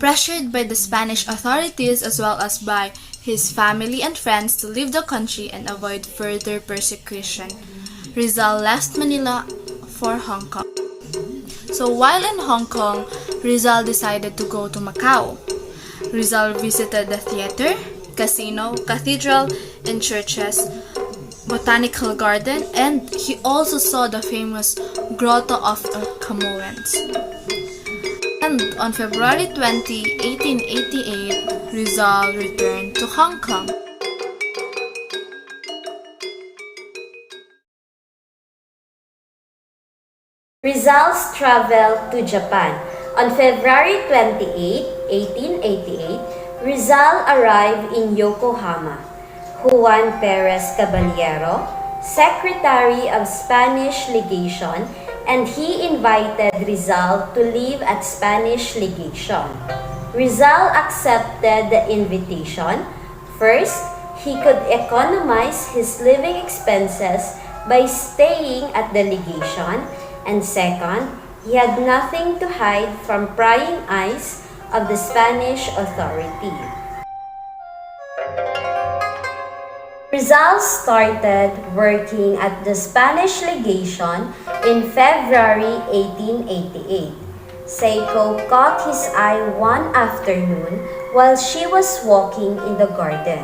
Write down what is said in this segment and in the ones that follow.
Pressured by the Spanish authorities as well as by his family and friends to leave the country and avoid further persecution, Rizal left Manila for Hong Kong. So while in Hong Kong, Rizal decided to go to Macau. Rizal visited the theater, casino, cathedral, and churches, botanical garden, and he also saw the famous Grotto of the Camoens. And on February 20, 1888, Rizal returned to Hong Kong. Rizal's travel to Japan. On February 28, 1888, Rizal arrived in Yokohama. Juan Perez Caballero, Secretary of Spanish Legation, and he invited Rizal to live at Spanish Legation. Rizal accepted the invitation. First, he could economize his living expenses by staying at the legation, and second, he had nothing to hide from prying eyes of the Spanish authority. Rizal started working at the Spanish legation in February 1888. Seiko caught his eye one afternoon while she was walking in the garden,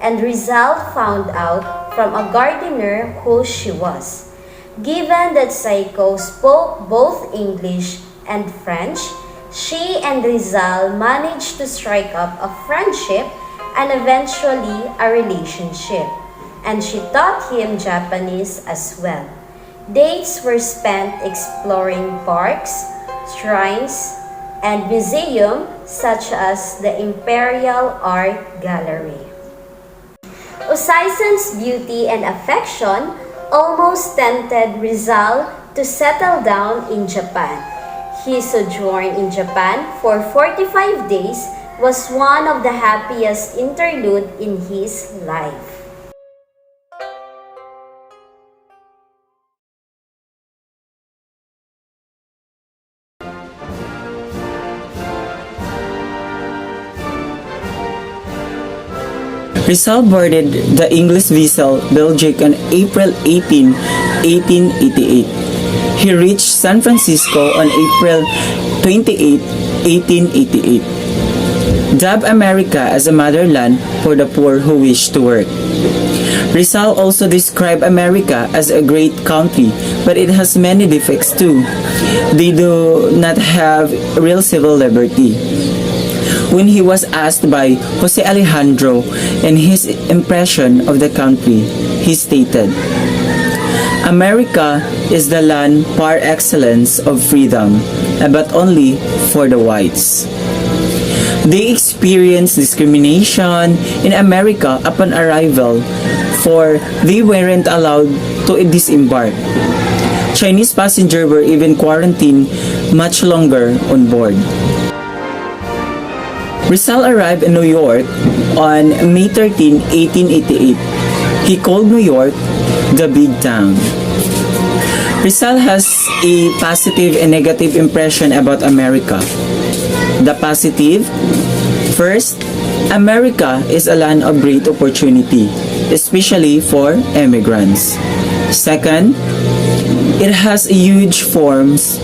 and Rizal found out from a gardener who she was. Given that Seiko spoke both English and French, she and Rizal managed to strike up a friendship and eventually a relationship, and she taught him Japanese as well. Days were spent exploring parks, shrines, and museums such as the Imperial Art Gallery. Usaisan's beauty and affection almost tempted Rizal to settle down in Japan. His sojourn in Japan for 45 days was one of the happiest interlude in his life. Rizal boarded the English vessel Belgique on April 18, 1888. He reached San Francisco on April 28, 1888. Dubbed America as a motherland for the poor who wish to work. Rizal also described America as a great country, but it has many defects too. They do not have real civil liberty. When he was asked by Jose Alejandro and his impression of the country, he stated, "America is the land par excellence of freedom, but only for the whites." They experienced discrimination in America upon arrival, for they weren't allowed to disembark. Chinese passengers were even quarantined much longer on board. Rizal arrived in New York on May 13, 1888. He called New York the Big Town. Rizal has a positive and negative impression about America. The positive: first, America is a land of great opportunity, especially for immigrants. Second, it has huge farms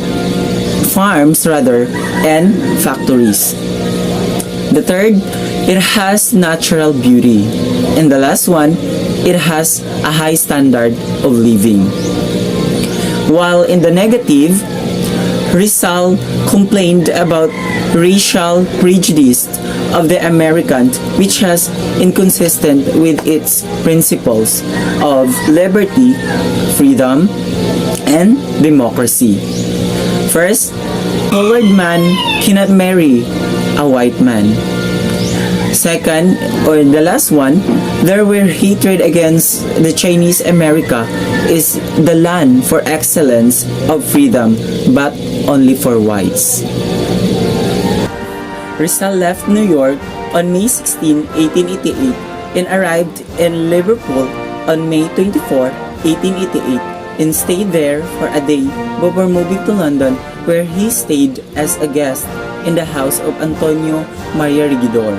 and factories. The third, it has natural beauty. And the last one, it has a high standard of living. While in the negative, Rizal complained about racial prejudice of the Americans, which is inconsistent with its principles of liberty, freedom, and democracy. First, colored man cannot marry a white man. Second, or the last one, there were hatred against the Chinese. America is the land for excellence of freedom, but only for whites. Rizal left New York on May 16, 1888 and arrived in Liverpool on May 24, 1888 and stayed there for a day before moving to London, where he stayed as a guest in the house of Antonio Maria Regidor.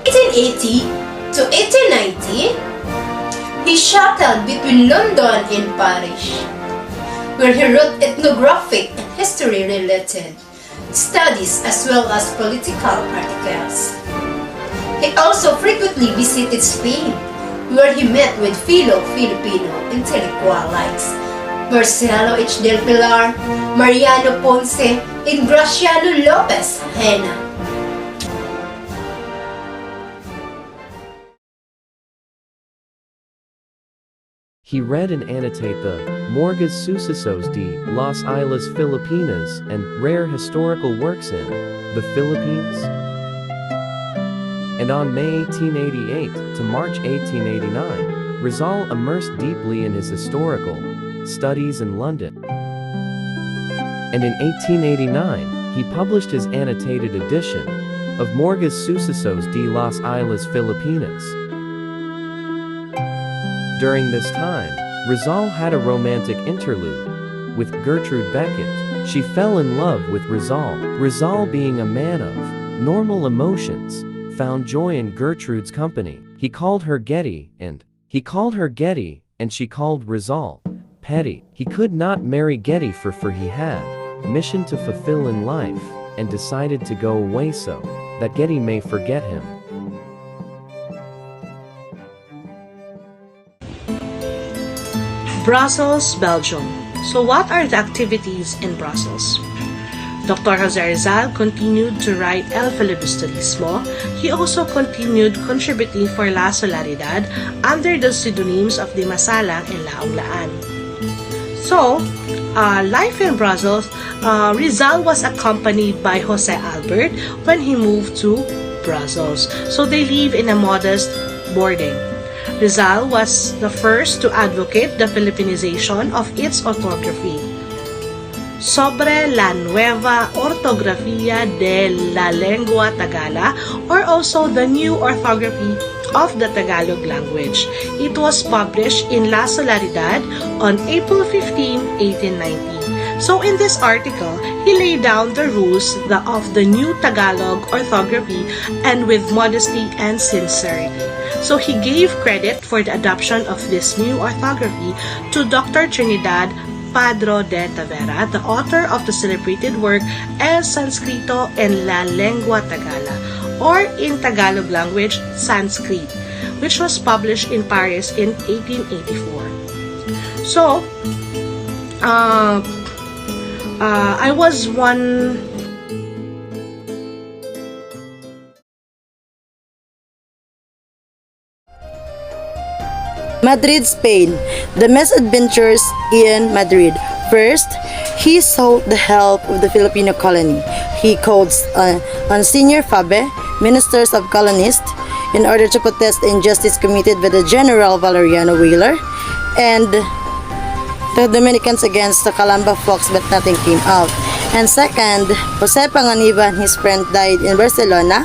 1880 to 1890, he shuttled between London and Paris, where he wrote ethnographic and history-related studies as well as political articles. He also frequently visited Spain, where he met with fellow Filipino intellectuals Marcelo H. del Pilar, Mariano Ponce, and Graciano Lopez Hena. He read and annotated the Morgas Sucesos de las Islas Filipinas and rare historical works in the Philippines. And on May 1888 to March 1889, Rizal immersed deeply in his historical studies in London. And in 1889, he published his annotated edition of Morgas Sucesos de las Islas Filipinas. During this time, Rizal had a romantic interlude with Gertrude Beckett. She fell in love with Rizal. Rizal, being a man of normal emotions, found joy in Gertrude's company. He called her Getty, and she called Rizal petty. He could not marry Getty for he had a mission to fulfill in life, and decided to go away so that Getty may forget him. Brussels, Belgium. So what are the activities in Brussels? Dr. Jose Rizal continued to write El Filibusterismo. He also continued contributing for La Solidaridad under the pseudonyms of Di Masalang and Laong-Laan. So, life in Brussels, Rizal was accompanied by Jose Albert when he moved to Brussels. So they live in a modest boarding. Rizal was the first to advocate the Filipinization of its orthography. Sobre la nueva ortografía de la lengua Tagala, or also the new orthography of the Tagalog language. It was published in La Solidaridad on April 15, 1819. So in this article, he laid down the rules of the new Tagalog orthography and with modesty and sincerity. So he gave credit for the adoption of this new orthography to Dr. Trinidad Padro de Tavera, the author of the celebrated work El Sanscrito en la Lengua Tagala, or in Tagalog language, Sanskrit, which was published in Paris in 1884. So, I was one... Madrid, Spain. The misadventures in Madrid. First, he sought the help of the Filipino colony. He called on Senior Fabe, ministers of colonists, in order to protest the injustice committed by the General Valeriano Wheeler and the Dominicans against the Calamba Fox, but nothing came out. And second, Jose Panganiban, his friend, died in Barcelona,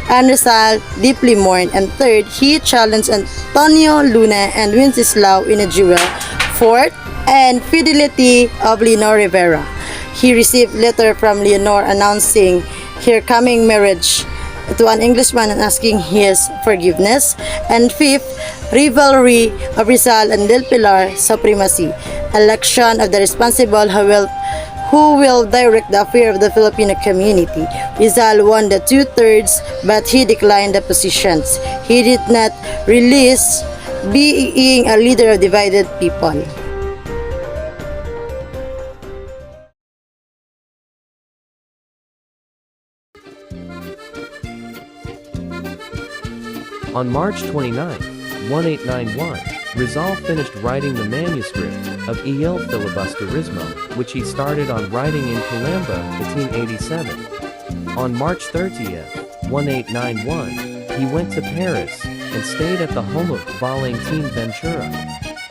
and Rizal deeply mourned. And third, he challenged Antonio Luna and Wenceslao in a duel. Fourth, and fidelity of Leonor Rivera. He received letter from Leonor announcing her coming marriage to an Englishman and asking his forgiveness. And fifth, rivalry of Rizal and Del Pilar supremacy. Election of the responsible who will direct the affair of the Filipino community. Rizal won the 2/3, but he declined the positions. He did not release being a leader of divided people. On March 29, 1891, Rizal finished writing the manuscript of El Filibusterismo, which he started on writing in Calamba, 1887. On March 30, 1891, he went to Paris and stayed at the home of Valentin Ventura.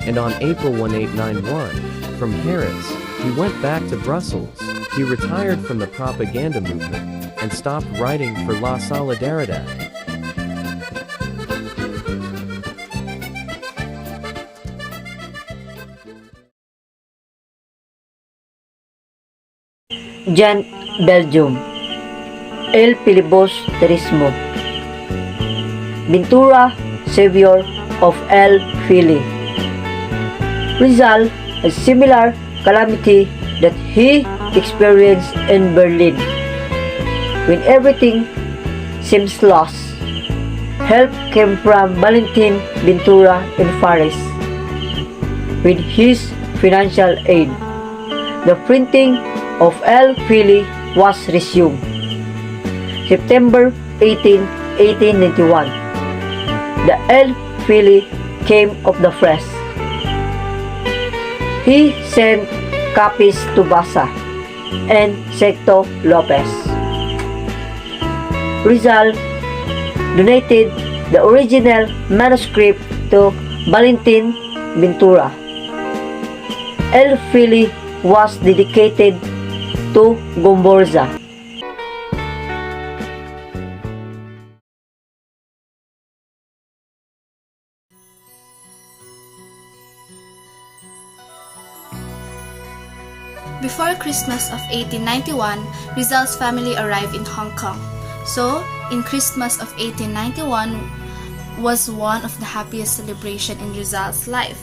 And on April 1891, from Paris, he went back to Brussels. He retired from the propaganda movement and stopped writing for La Solidaridad. Belgium. El Filibusterismo. Ventura, savior of El Fili. Rizal, a similar calamity that he experienced in Berlin. When everything seems lost, help came from Valentin Ventura in Paris. With his financial aid, the printing of El Fili was resumed. September 18, 1891, the El Fili came of the press. He sent copies to Basa and Secto Lopez. Rizal donated the original manuscript to Valentin Ventura. El Fili was dedicated to Gomborza. Before Christmas of 1891, Rizal's family arrived in Hong Kong. So, in Christmas of 1891 was one of the happiest celebration in Rizal's life.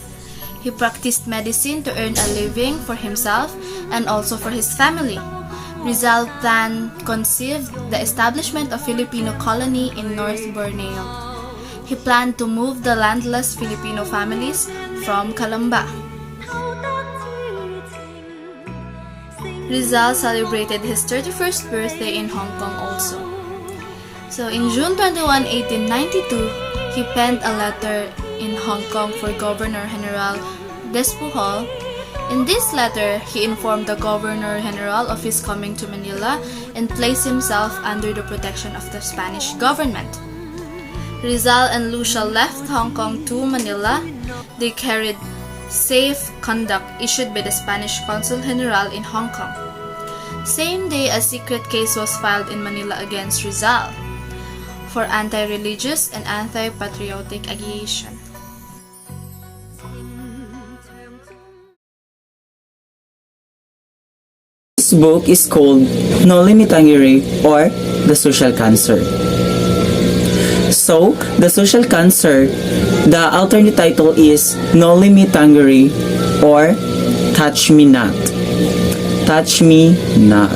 He practiced medicine to earn a living for himself and also for his family. Rizal conceived the establishment of Filipino colony in North Borneo. He planned to move the landless Filipino families from Calamba. Rizal celebrated his 31st birthday in Hong Kong also. So in June 21, 1892, he penned a letter in Hong Kong for Governor-General Despujol. In this letter, he informed the Governor-General of his coming to Manila and placed himself under the protection of the Spanish government. Rizal and Lucia left Hong Kong to Manila. They carried safe conduct issued by the Spanish Consul General in Hong Kong. Same day, a secret case was filed in Manila against Rizal for anti-religious and anti-patriotic agitation. This book is called Noli Me Tangere, or The Social Cancer. So, the social cancer, the alternate title is Noli Me Tangere, or Touch Me Not. Touch Me Not.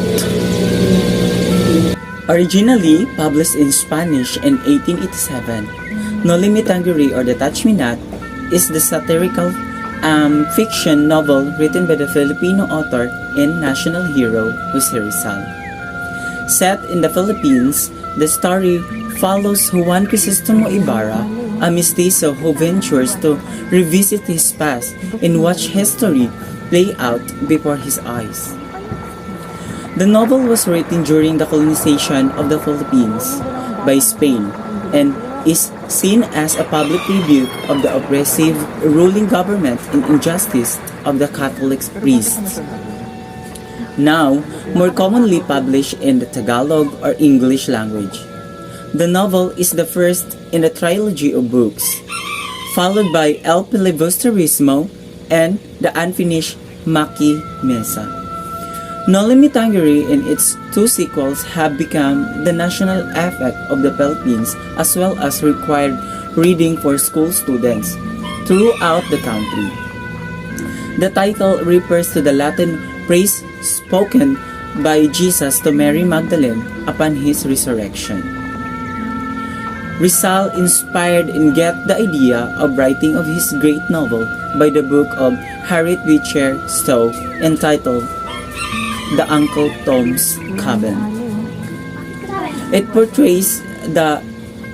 Originally published in Spanish in 1887, Noli Me Tangere, or The Touch Me Not, is the satirical fiction novel written by the Filipino author and national hero Jose Rizal. Set in the Philippines, the story follows Juan Crisostomo Ibarra, a mestizo who ventures to revisit his past and watch history play out before his eyes. The novel was written during the colonization of the Philippines by Spain and is seen as a public rebuke of the oppressive ruling government and injustice of the Catholic priests. Now, more commonly published in the Tagalog or English language. The novel is the first in a trilogy of books, followed by El Filibusterismo and the unfinished Makamisa. Noli Me Tangere and its two sequels have become the national effect of the Philippines, as well as required reading for school students throughout the country. The title refers to the Latin praise spoken by Jesus to Mary Magdalene upon his resurrection. Rizal inspired and get the idea of writing of his great novel by the book of Harriet Beecher Stowe entitled The Uncle Tom's Cabin. It portrays the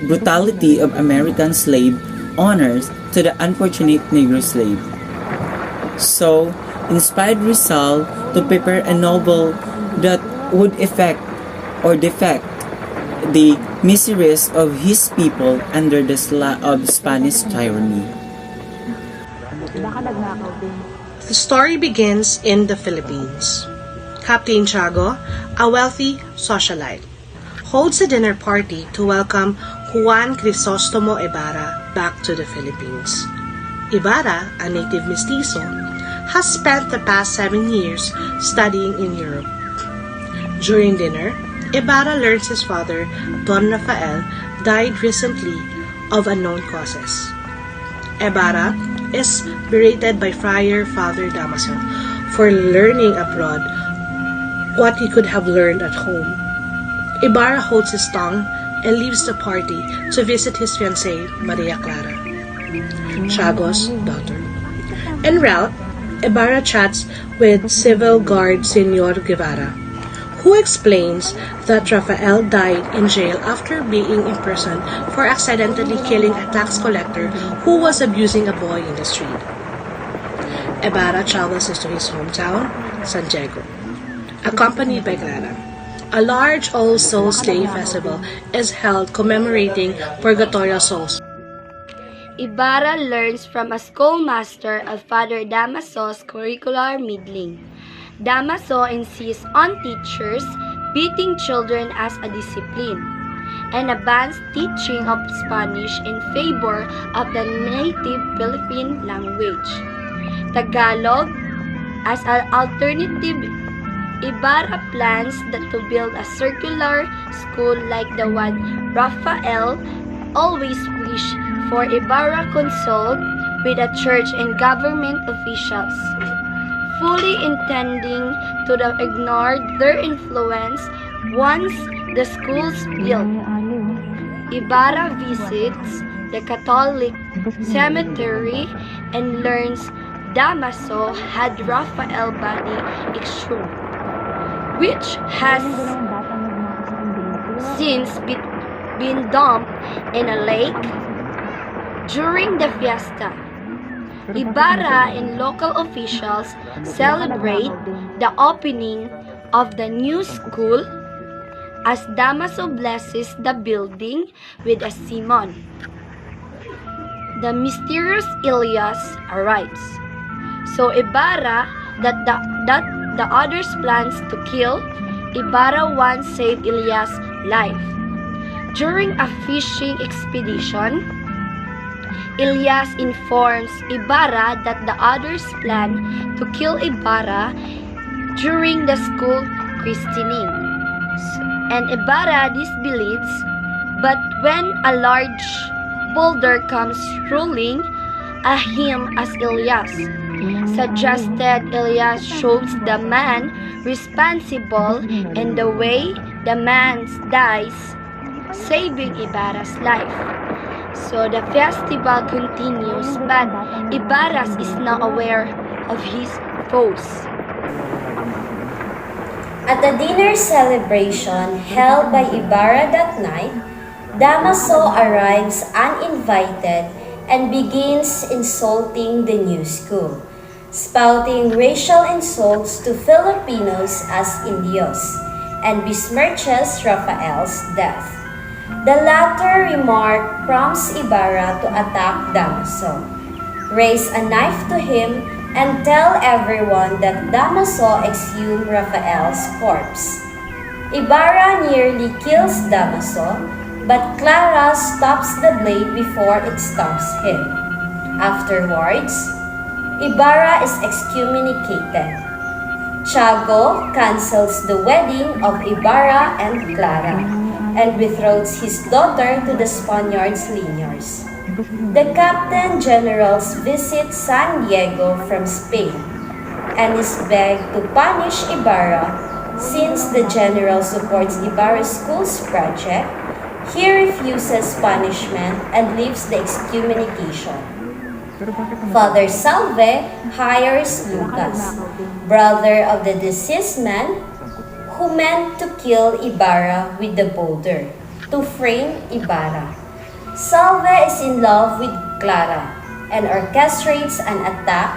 brutality of American slave owners to the unfortunate Negro slave. So, inspired Rizal to prepare a novel that would affect or depict the miseries of his people under the of Spanish tyranny. The story begins in the Philippines. Captain Tiago, a wealthy socialite, holds a dinner party to welcome Juan Crisostomo Ibarra back to the Philippines. Ibarra, a native mestizo, has spent the past 7 years studying in Europe. During dinner, Ibarra learns his father, Don Rafael, died recently of unknown causes. Ibarra is berated by Friar Father Damaso for learning abroad what he could have learned at home. Ibarra holds his tongue and leaves the party to visit his fiancée, Maria Clara, Tiago's daughter. En route, Ibarra chats with Civil Guard Senor Guevara, who explains that Rafael died in jail after being imprisoned for accidentally killing a tax collector who was abusing a boy in the street. Ibarra travels to his hometown, San Diego, accompanied by Clara. A large All Souls Day festival is held commemorating purgatorial souls. Ibarra learns from a schoolmaster of Father Damaso's curricular middling. Damaso insists on teachers beating children as a discipline and bans teaching of Spanish in favor of the native Philippine language. Tagalog as an alternative. Ibarra plans to build a circular school like the one Rafael always wished for. Ibarra consulted with the church and government officials, fully intending to ignore their influence once the school's built. Ibarra visits the Catholic cemetery and learns Damaso had Rafael body exhumed, which has since been dumped in a lake during the fiesta. Ibarra and local officials celebrate the opening of the new school as Damaso blesses the building with a simon. The mysterious Elias arrives, so Ibarra that the others plans to kill. Ibarra once saved Elias' life. During a fishing expedition, Elias informs Ibarra that the others plan to kill Ibarra during the school christening, and Ibarra disbelieves, but when a large boulder comes rolling at him as Elias suggested, Elias shows the man responsible and the way the man dies, saving Ibarra's life. So the festival continues, but Ibarra is now aware of his foes. At the dinner celebration held by Ibarra that night, Damaso arrives uninvited and begins insulting the new school, spouting racial insults to Filipinos as Indios, and besmirches Rafael's death. The latter remark prompts Ibarra to attack Damaso, raise a knife to him, and tell everyone that Damaso exhumed Rafael's corpse. Ibarra nearly kills Damaso, but Clara stops the blade before it stabs him. Afterwards, Ibarra is excommunicated. Tiago cancels the wedding of Ibarra and Clara and betroths his daughter to the Spaniards' liniers. The Captain Generals visit San Diego from Spain and is begged to punish Ibarra. Since the general supports Ibarra's school's project, he refuses punishment and leaves the excommunication. Father Salve hires Lucas, brother of the deceased man, who meant to kill Ibarra with the boulder, to frame Ibarra. Salve is in love with Clara and orchestrates an attack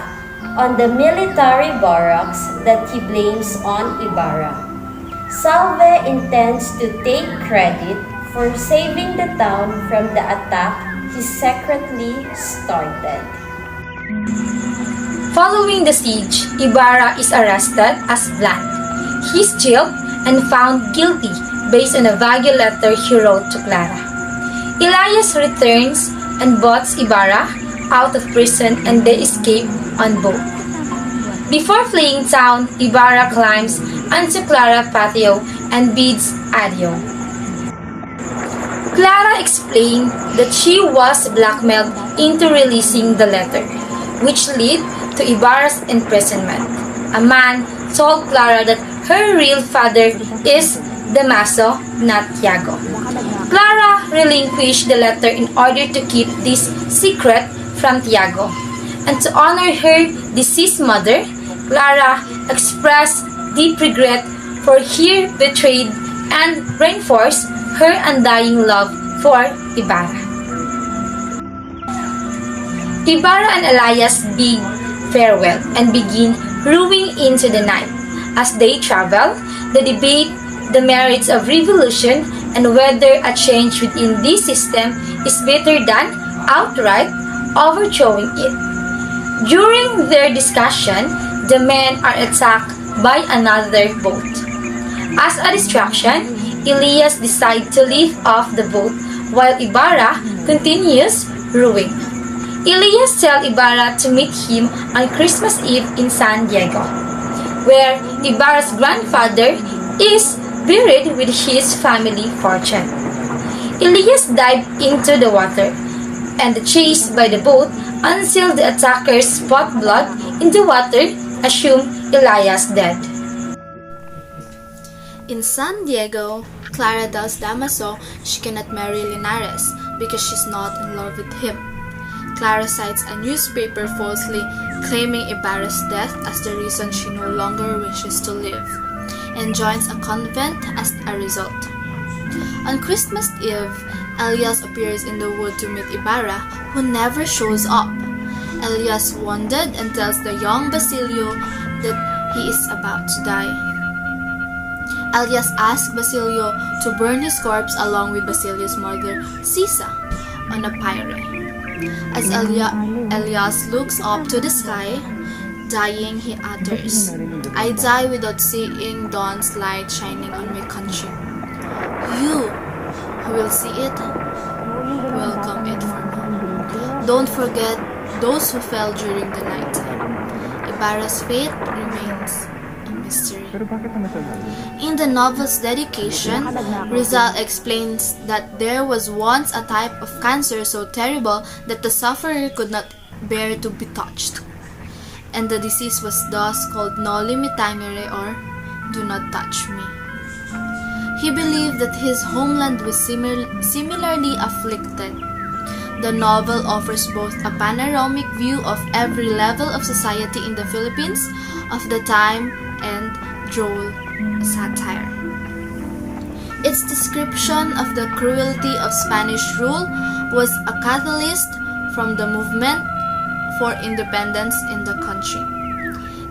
on the military barracks that he blames on Ibarra. Salve intends to take credit for saving the town from the attack he secretly started. Following the siege, Ibarra is arrested as blank. He is jailed and found guilty based on a vague letter he wrote to Clara. Elias returns and boats Ibarra out of prison and they escape on boat. Before fleeing town, Ibarra climbs onto Clara's patio and bids adieu. Clara explained that she was blackmailed into releasing the letter, which led to Ibarra's imprisonment. A man told Clara that her real father is Damaso, not Tiago. Clara relinquished the letter in order to keep this secret from Tiago. And to honor her deceased mother, Clara expressed deep regret for her betrayed and reinforced her undying love for Ibarra. Ibarra and Elias bid farewell and begin rowing into the night. As they travel, they debate the merits of revolution and whether a change within this system is better than outright overthrowing it. During their discussion, the men are attacked by another boat. As a distraction, Elias decides to leave off the boat while Ibarra continues rowing. Elias tells Ibarra to meet him on Christmas Eve in San Diego, where Ibarra's grandfather is buried with his family fortune. Elias dived into the water and chased by the boat until the attackers spot blood in the water, assume Elias dead. In San Diego, Clara tells Damaso she cannot marry Linares because she's not in love with him. Clara cites a newspaper falsely claiming Ibarra's death as the reason she no longer wishes to live, and joins a convent as a result. On Christmas Eve, Elias appears in the wood to meet Ibarra, who never shows up. Elias wounded and tells the young Basilio that he is about to die. Elias asks Basilio to burn his corpse along with Basilio's mother, Sisa, on a pyre. As Elias looks up to the sky, dying, he utters, "I die without seeing dawn's light shining on my country. You, who will see it, welcome it for me. Don't forget those who fell during the night time. Ibarra's fate remains a mystery." In the novel's dedication, Rizal explains that there was once a type of cancer so terrible that the sufferer could not bear to be touched, and the disease was thus called Noli Me Tangere, or "Do Not Touch Me." He believed that his homeland was similarly afflicted. The novel offers both a panoramic view of every level of society in the Philippines of the time and droll satire. Its description of the cruelty of Spanish rule was a catalyst from the movement for independence in the country.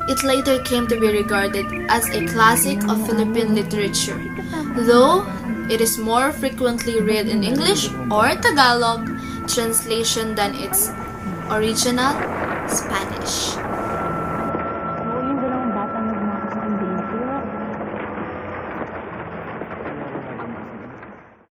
It later came to be regarded as a classic of Philippine literature, though it is more frequently read in English or Tagalog translation than its original Spanish.